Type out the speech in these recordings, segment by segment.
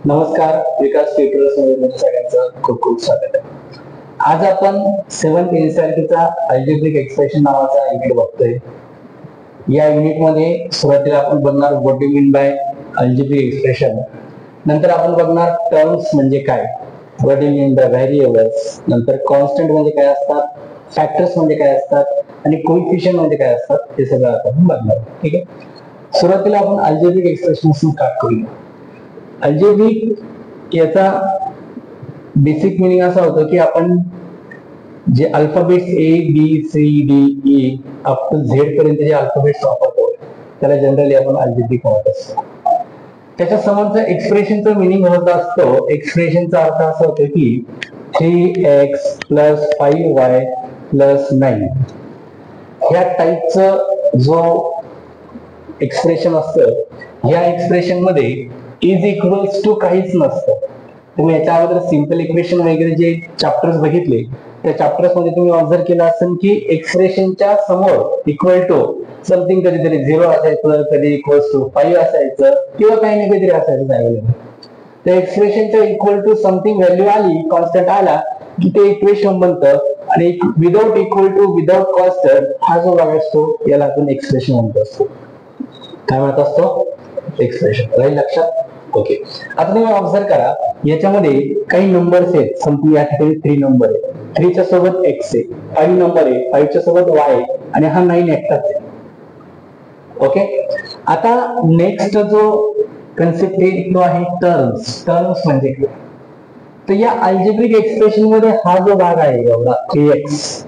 नमस्कार, विकास ट्युटोरियल्स मध्ये तुमच्या सगळ्यांचं खूप खूप स्वागत आहे. आज आपण 7th NCERTचा अल्जेब्रिक एक्सप्रेशन नावाचा युनिट बघतोय. या युनिट मध्ये सुरुवातीला आपण बघणार what do mean by algebraic expression, नंतर आपण बघणार टर्म्स म्हणजे काय, what do mean by variables, नंतर कॉन्स्टंट म्हणजे काय असतात, फॅक्टर्स म्हणजे काय असतात आणि कोएफिशिएंट म्हणजे काय असतात, हे सगळं आपण बघणार. ठीक आहे, सुरुवातीला आपण अल्जेब्रिक एक्सप्रेशन स्टार्ट करूया. अल्जेब्रिक याचा बेसिक मिनिंग असा होतो की आपण जे alphabets ABCDE up to Z पर्यंत जे अल्फाबेट्स वापरतो त्याला जनरली आपण अल्जेब्रिक म्हणत असतो. त्याच्या समोरचा एक्सप्रेशनचा मिनिंग होत असतो, एक्सप्रेशनचा अर्थ असा होतो की 3x + 5y + 9 ह्या टाईपचं जो एक्सप्रेशन असतं, या एक्सप्रेशन मध्ये इज इक्वल्स टू काहीच नसतं. तुम्ही याच्या अगोदर सिंपल इक्वेशन वगैरे जे चॅप्टर्स बघितले त्या चॅप्टर्स मध्ये तुम्ही ऑब्झर्व केलं असेल की एक्सप्रेशनच्या समोर इक्वल टू समथिंग कधीतरी 0 असायचं, कधी इक्वल्स टू 5 असायचं किंवा काही ना काहीतरी असायचं त्यावेळेला. त्या एक्सप्रेशनच्या इक्वल टू समथिंग व्हॅल्यू आली, कॉन्स्टंट आला की ते इक्वेशन बनतं आणि without equal to without constant हा जो भाग असतो याला आपण एक्सप्रेशन म्हणत असतो. काय म्हणत असतो? एक्सप्रेशन. राहील लक्षात? ओके, आता तुम्ही ऑब्झर्व करा, याच्यामध्ये काही नंबर्स आहेत. समथिंग या ठिकाणी 3 नंबर आहे, 3 च्या सोबत x आहे, 5 नंबर आहे, 5 च्या सोबत y आहे आणि हा 9 एकटाच आहे. ओके, आता नेक्स्ट जो कन्सेप्ट आहे तो आहे टर्म्स. टर्म्स म्हणजे काय? तर या अल्जेब्रिक एक्सप्रेशन मध्ये हा जो भाग आहे एवढा 3x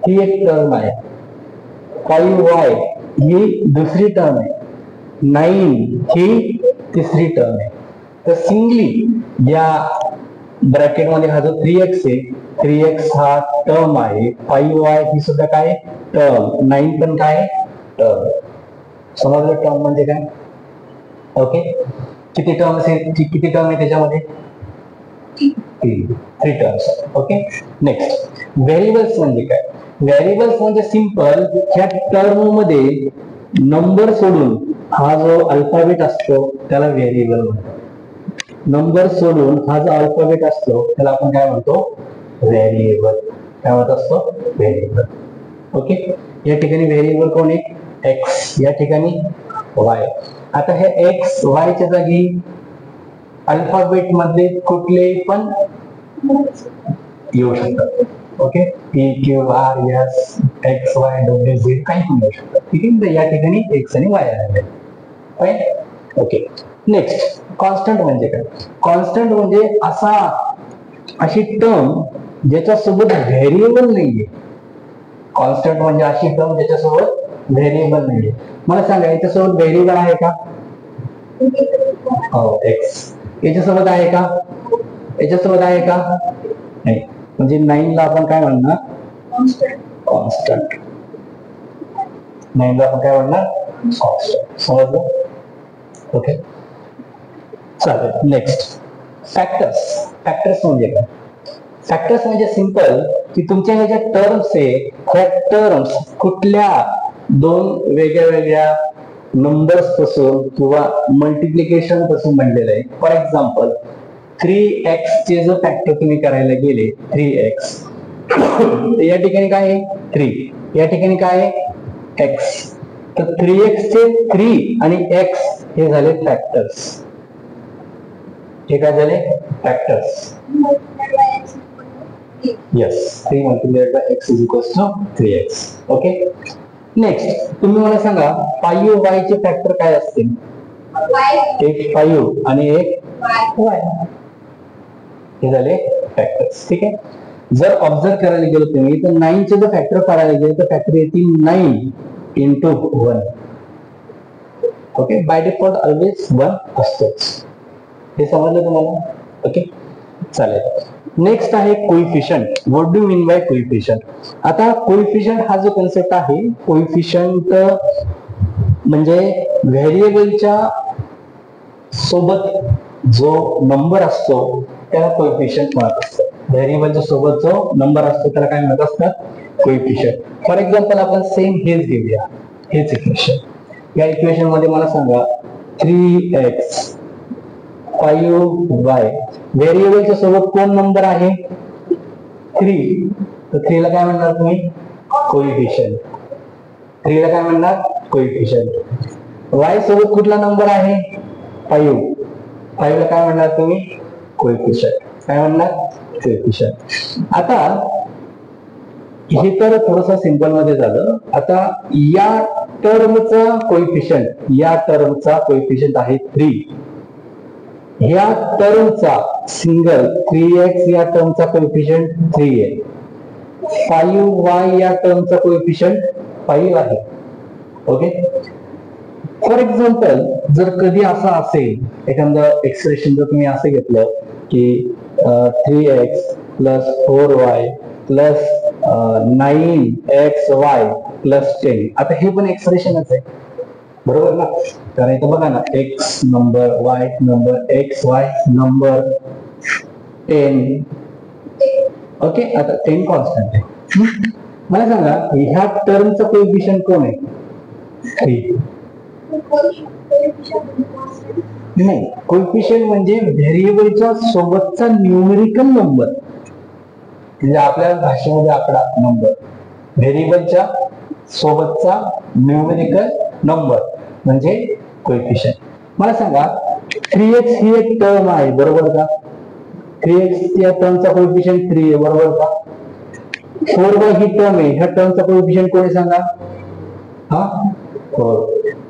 ही एक टर्म आहे, 5y ही दुसरी टर्म आहे, 9 ही तिसरी टर्म आहे. तर सिंगली या ब्रॅकेट मध्ये हा जो 3x आहे, 3x हा टर्म आहे, 5y ही सुद्धा काय टर्म, 9 पण काय टर्म. समजलं टर्म म्हणजे काय? ओके, किती टर्म आहे त्याच्यामध्ये? 3 टर्म्स. ओके, नेक्स्ट व्हेरिएबल्स म्हणजे काय? व्हेरिएबल्स म्हणजे सिंपल, ह्या टर्म मध्ये नंबर सोडून हा जो अल्फाबेट असतो त्याला व्हेरिएबल म्हणतो. नंबर सोडून हा जो अल्फाबेट असतो त्याला आपण काय म्हणतो? व्हेरिएबल. काय म्हणत असतो? व्हेरिएबल. ओके, या ठिकाणी व्हेरिएबल कोण आहे? x, या ठिकाणी y. आता हे x y च्या जागी अल्फाबेट मधले कुठले पण येऊ शकतात. Okay, P Q R S X Y W Z काही पण येऊ शकतात. ठीक आहे, या ठिकाणी x आणि y आले. ओके, नेक्स्ट कॉन्स्टंट म्हणजे काय? कॉन्स्टंट म्हणजे अशी टर्म ज्याच्यासोबत व्हेरिएबल नाहीये. कॉन्स्टंट म्हणजे अशी टर्म ज्याच्यासोबत व्हेरिएबल नाहीये. मला सांगा, याच्यासोबत व्हेरिएबल आहे का? हो, x. याच्यासोबत आहे का? याच्यासोबत आहे का? नाही. म्हणजे 9 ला आपण काय म्हणणार? कॉन्स्टंट. 9 ला आपण काय म्हणणार? कॉन्स्टंट. समजलं? ओके, चालेल. Next factors. फॅक्टर्स म्हणजे काय? फॅक्टर्स म्हणजे सिंपल की तुमच्या ह्या ज्या टर्म्स आहे, ह्या टर्म्स कुठल्या दोन वेगळ्या वेगळ्या नंबर्स पासून किंवा मल्टिप्लिकेशन पासून बनलेलं आहे. फॉर एक्झाम्पल 3x चे जर फॅक्टर तुम्ही करायला गेले, 3x, या ठिकाणी काय आहे? 3, या ठिकाणी काय आहे? x. तर 3x चे 3 आणि x हे झाले फॅक्टर्स. हे काय झाले? Factors. Yes, 3 multiplied by x is equals to 3x. Okay, next तुम्ही मला सांगा 5y चे फॅक्टर काय असतील? एक 5 आणि एक y. हे झाले फॅक्टर्स. ठीक आहे, जर ऑब्झर्व करायला गेलो तुम्ही तर 9 चे जर फॅक्टर काढायला गेले तर फॅक्टर येतील 9 into 1. Okay, by default always 1 असतोच. हे समजलं तुम्हाला? ओके, चालेल. नेक्स्ट आहे coefficient. What do mean by coefficient? आता कोएफिशिएंट हा जो कन्सेप्ट आहे, कोएफिशिएंट म्हणजे व्हेरिएबलच्या सोबत जो नंबर असतो त्याला कोएफिशिएंट म्हणत असतात. व्हेरिएबलच्या सोबत जो नंबर असतो त्याला काय म्हणत असतात? कोएफिशिएंट. फॉर एक्झाम्पल आपण सेम हेच घेऊया, हेच इक्वेशन. या इक्वेशन मध्ये मला सांगा 3x 5y. व्हेरिएबलच्या सोबत कोण नंबर आहे? 3. तर 3 ला काय म्हणणार तुम्ही? कोइफिशियंट. 3 ला काय म्हणणार? कोइफिशियंट. y सोबत कुठला नंबर आहे? 5. 5 ला काय म्हणणार तुम्ही? कोइफिशियंट. काय म्हणणार? कोइफिशियंट. आता हे तर थोडंसं सिंपल मध्ये झालं. आता या टर्मचा कोइफिशियंट आहे 3. या टर्मचा सिंगल 3x या टर्मचा कोइफिशियंट 3 आहे. 5y या टर्मचा कोइफिशियंट 5 आहे. ओके. फॉर एक्झाम्पल जर कधी असं असेल, एखादं एक्सप्रेशन जर तुम्ही असं घेतलं की 3x plus 4y plus 9xy plus 10. आता हे पण एक्सप्रेशनच आहे, बरोबर ना? कारण इथं बघा ना, x number, y number, xy number, 10. Okay. आता 10 कॉन्स्टंट आहे. मला सांगा ह्या टर्मचा कोएफिशियंट कोण आहे? 3. नाही, कोएफिशियंट म्हणजे व्हेरिएबलच्या सोबतचा न्यूमेरिकल नंबर, म्हणजे आपल्या भाषेमध्ये आकडा नंबर, व्हेरिएबलच्या सोबतचा न्यूमेरिकल नंबर म्हणजे कोएफिशियंट. मला सांगा 3x ही एक टर्म आहे, बरोबर का? 3x या टर्मचा कोएफिशियंट 3 आहे, बरोबर का? 4y ही टर्म आहे, ह्या टर्मचा कोएफिशियंट कोण आहे सांगा? हा, 4.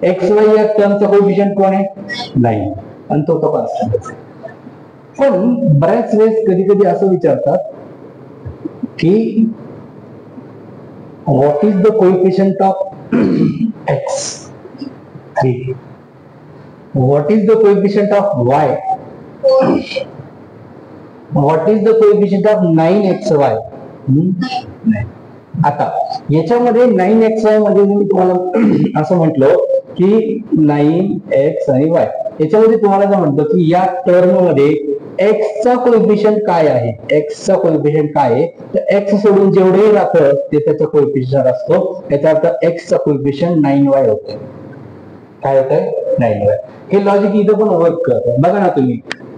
xy या टर्मचा कोएफिशियंट कोण आहे? 9. आणि तो कॉन्स्टंट. पण बऱ्याच वेळेस कधी कधी असं विचारतात की what is the coefficient of x? 3. What is the coefficient of y? What is the coefficient of 9xy? आता याच्यामध्ये 9xy मध्ये मी तुम्हाला असं म्हटलं की 9x आणि y, याच्यामध्ये तुम्हाला जर म्हटलं की या टर्म मध्ये x चा कोएफिशियंट काय आहे? x चा कोएफिशियंट काय आहे? तर x सोडून जेवढे राहतं ते त्याचा कोएफिशियंट असतो. याचा अर्थ x चा कोएफिशियंट 9y होतो. काय होतंय? 9y. हे लॉजिक इथं पण वर्क करतं. बघा ना तुम्ही,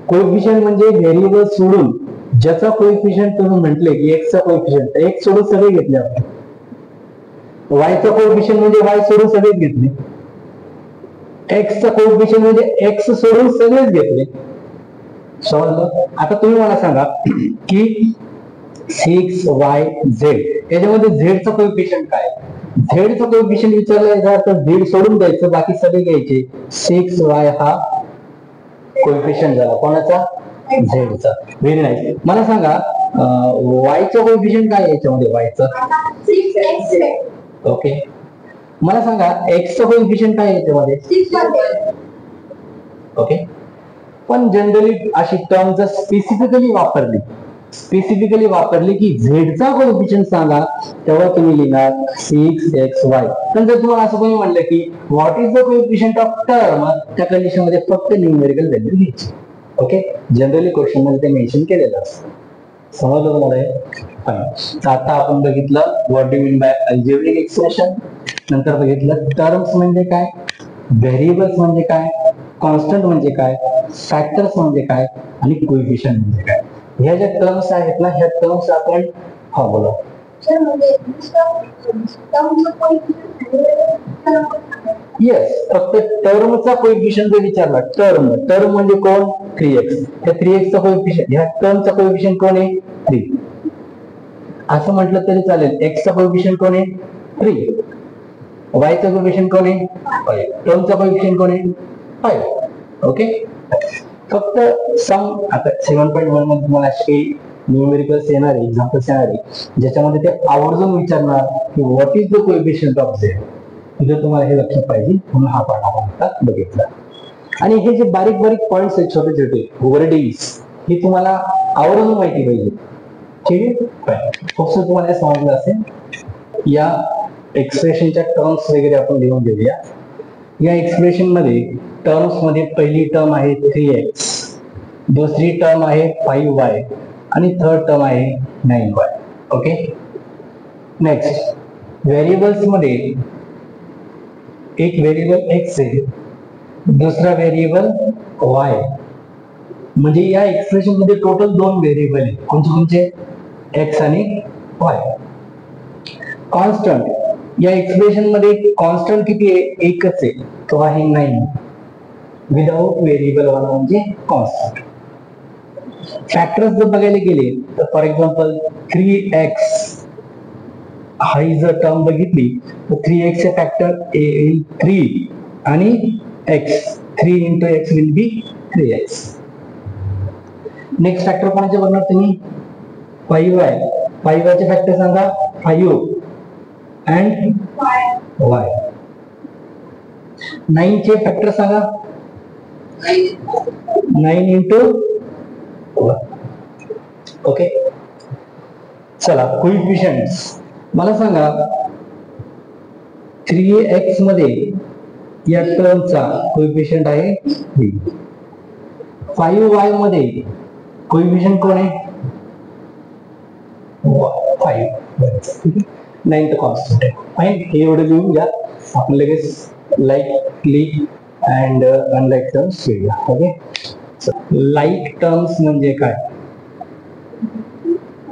कोएफिशियंट म्हणजे व्हेरिएबल सोडून ज्याचा कोएफिशियंट तुम्ही म्हटले की x चा कोएफिशियंट, x सोडून सगळे घेतले आपण. y चा कोएफिशियंट म्हणजे y सोडून सगळेच घेतले. x चा कोएफिशियंट म्हणजे x सोडून सगळेच घेतले. समजलं? आता तुम्ही मला सांगा की 6yz याच्यामध्ये z चा कोएफिशियंट काय? z चा कोएफिशियंट विचारला तर z सोडून द्यायचं, बाकी सगळे घ्यायचे. 6y हा कोएफिशियंट झाला कोणाचा? z चा. Very nice. मला सांगा y चा कोएफिशियंट काय आहे याच्यामध्ये? y चा 6x. ओके. मला सांगा x चा कोएफिशियंट काय आहे याच्यामध्ये? 6. ओके. पण जनरली अशी टर्म जर स्पेसिफिकली वापरली की z चा कोएफिशियंट सांगा, तेव्हा तुम्ही लिहिणार 6xy. पण जर तुम्हाला असं कोणी म्हणलं की what is the coefficient of term, त्या कंडिशन मध्ये फक्त न्यूमेरिकल व्हॅल्यू घ्यायची. ओके. जनरली क्वेश्चन मध्ये ते मेन्शन केलेलं असतं. समजलं तुम्हाला हे? आता आपण बघितलं what do mean by algebraic expression, नंतर बघितलं टर्म्स म्हणजे काय, व्हेरिएबल्स म्हणजे काय, कॉन्स्टंट म्हणजे काय, फॅक्टर्स म्हणजे काय आणि कोएफिशियंट म्हणजे काय. ह्या ज्या टर्म्स आहेत ना, ह्या टर्म्स आपण बोला. येस, फक्त टर्मचा कोएफिशियंट जर विचारला, टर्म म्हणजे कोण? 3x. त्या 3x चा कोएफिशियंट, ह्या टर्मचा कोएफिशियंट कोण आहे? 3. असं म्हटलं तरी चालेल. x चा कोएफिशियंट कोण आहे? 3. y चा कोएफिशियंट कोण आहे? 5. टर्मचा कोएफिशियंट कोण आहे? 5. ओके. फक्त सम. आता 7.1 मध्ये तुम्हाला असे न्यूमेरिकल्स येणारे, एक्झाम्पल्स येणारे, ज्याच्यामध्ये ते आवर्जून विचारणार की what is the coefficient of z. तिथे तुम्हाला हे लक्षात पाहिजे, म्हणून हा पाठ आपण आता बघितला. आणि हे जे बारीक बारीक पॉइंट्स आहेत, छोटे छोटे वर्डिंग्स, हे तुम्हाला आवर्जून माहिती पाहिजे. ठीक आहे. फक्त तुम्हाला समजलं असेल. या एक्सप्रेशनच्या टर्म्स वगैरे आपण लिहून घेऊया. या एक्सप्रेशन मध्ये टर्म्स मध्ये पहिली टर्म आहे 3x, दुसरी टर्म आहे 5y आणि थर्ड टर्म आहे 9y. ओके. नेक्स्ट, व्हेरिएबल्स मध्ये एक व्हेरिएबल x आहे, दुसरा व्हेरिएबल y, म्हणजे या एक्सप्रेशन मध्ये टोटल दोन व्हेरिएबल आहेत. कोणते एक्स आणि वाय. कॉन्स्टंट या एक्सप्रेशन मध्ये कॉन्स्टंट किती आहे? एकच आहे, तो आहे 9 विदाउट व्हेरिएबल वाला म्हणजे कॉन्स्टंट. फॅक्टर्स जर बघायला गेले तर फॉर एक्झाम्पल 3x ही जर टर्म बघितली तर 3x चे फॅक्टर 3 आणि x 3 into x will be 3x. Next factor कोणाचे बनणार तुम्ही? 5y. 5y चे फॅक्टर सांगा. 5 and y. 9 चे फॅक्टर सांगा. 9 into y. ओके, चला कोइफिशियंट्स मला सांगा. 3x मध्ये या टर्मचा कोइफिशियंट आहे 3. 5y मध्ये कोइफिशियंट कोण आहे? 5. 9 कॉन्स्टंट आहे. फाईन, हे एवढं लिहून घ्या. आपण लगेच लाईकली अँड अनलाईक टर्म्स घेऊया. ओके, लाईक टर्म्स म्हणजे काय?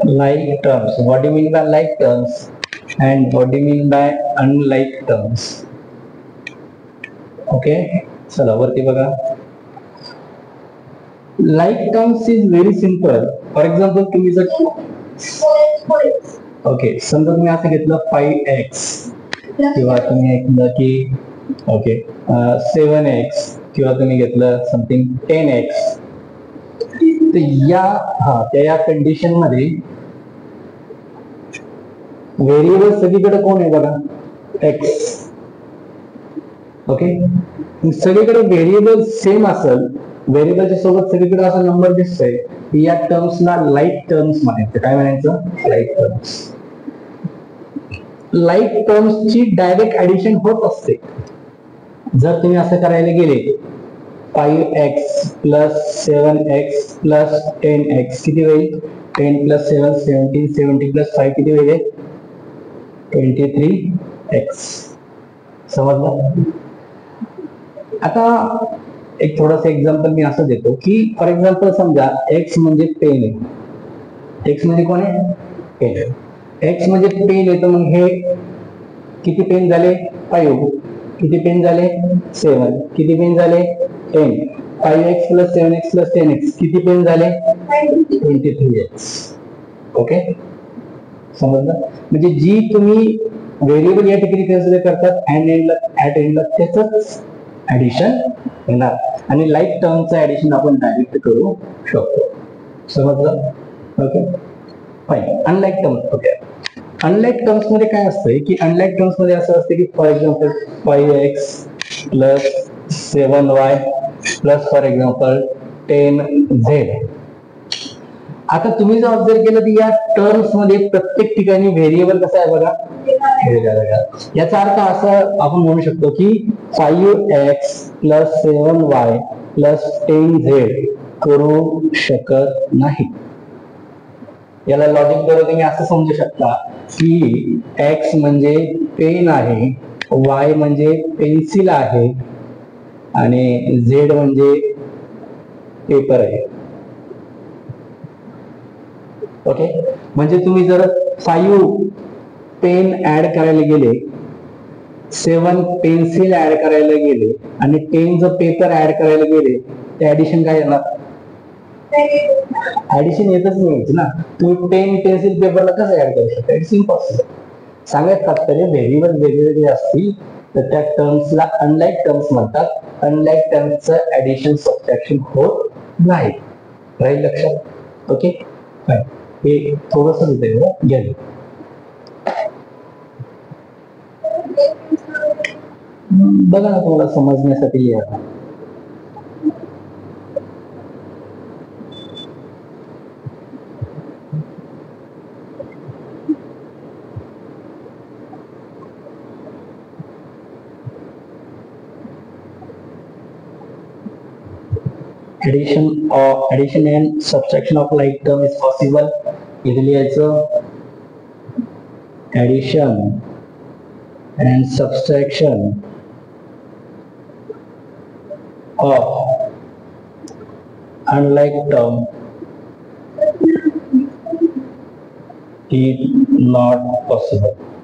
Like terms, what do you mean by like terms and what do you mean by unlike terms? Okay, चला वरती बघा. Like terms is very simple. For example तुम्ही जर okay समजा तुम्ही असं घेतलं 5x किंवा तुम्ही घेतलं की ओके 7x किंवा तुम्ही घेतलं समथिंग 10x, तर या कंडिशन मध्ये व्हेरिएबल सगळीकडे कोण आहे बघा? x. ओके, सगळीकडे व्हेरिएबल सेम असेल, व्हेरिएबलच्या सोबत सगळीकडे असा नंबर दिसतोय, या टर्म्सला लाईक टर्म्स म्हणायचं. काय म्हणायचं? Like terms. लाईक टर्म्सची डायरेक्ट ऍडिशन होत असते. जर तुम्ही असं करायला गेले 5x plus 7x plus 10x किती होईल? 10 plus 7 17, 70 plus 5 किती होईल? 23x. समजलं? आता एक थोडंसं एक्झाम्पल मी असं देतो की फॉर एक्झाम्पल समजा x म्हणजे पेन आहे. x म्हणजे कोण आहे? पेन. x म्हणजे पेन आहे, तर मग हे किती पेन झाले? 5. किती पेन झाले? 7. किती पेन झाले? 10. 5x plus 7x plus 10x किती पेन झाले? 23x. ओके, समजलं? म्हणजे जी तुम्ही व्हेरिएबल या ठिकाणी कन्सिडर करतात ऍट एंडला त्याच ऍडिशन येणार, आणि लाईक टर्मचं ऍडिशन आपण डायरेक्ट करू शकतो. समजलं? Okay, fine. Unlike terms. Okay, unlike terms मध्ये काय असतंय की अनलाईक टर्म्स मध्ये असं असतं की for example 5x plus 7y plus for example 10z. आता तुम्ही जर ऑब्झर्व केलं तर या टर्म्स मध्ये प्रत्येक ठिकाणी व्हेरिएबल कसं आहे बघा? याचा अर्थ असं आपण म्हणू शकतो की 5x plus 7y plus 10z करू शकत नाही. याला लॉजिक द्वारे तुम्ही असं समजू शकता की x म्हणजे पेन आहे, y म्हणजे पेन्सिल आहे आणि z म्हणजे पेपर आहे. ओके, म्हणजे तुम्ही जर 5 पेन ऍड करायला गेले, 7 पेन्सिल ऍड करायला गेले आणि 10 जर पेपर ऍड करायला गेले, ते ऍडिशन काय येणार? ऍडिशन येतच नाही ना. तुम्ही पेन पेन्सिल पेपरला कसं ऍड करू शकता? It's impossible. सांगायचं तात्पर्य व्हेरिएबल वेगवेगळे असतील तर त्या टर्म्सला अनलाईक टर्म्स म्हणतात. अनलाईक टर्म्सचं ऍडिशन सबट्रॅक्शन होत नाही. राहील लक्षात? ओके, हे थोडंसं घ्या. बघा ना, तुम्हाला समजण्यासाठी लिहा. Addition and subtraction of like term is possible. इथे लिहायचं addition and subtraction of unlike term is not possible.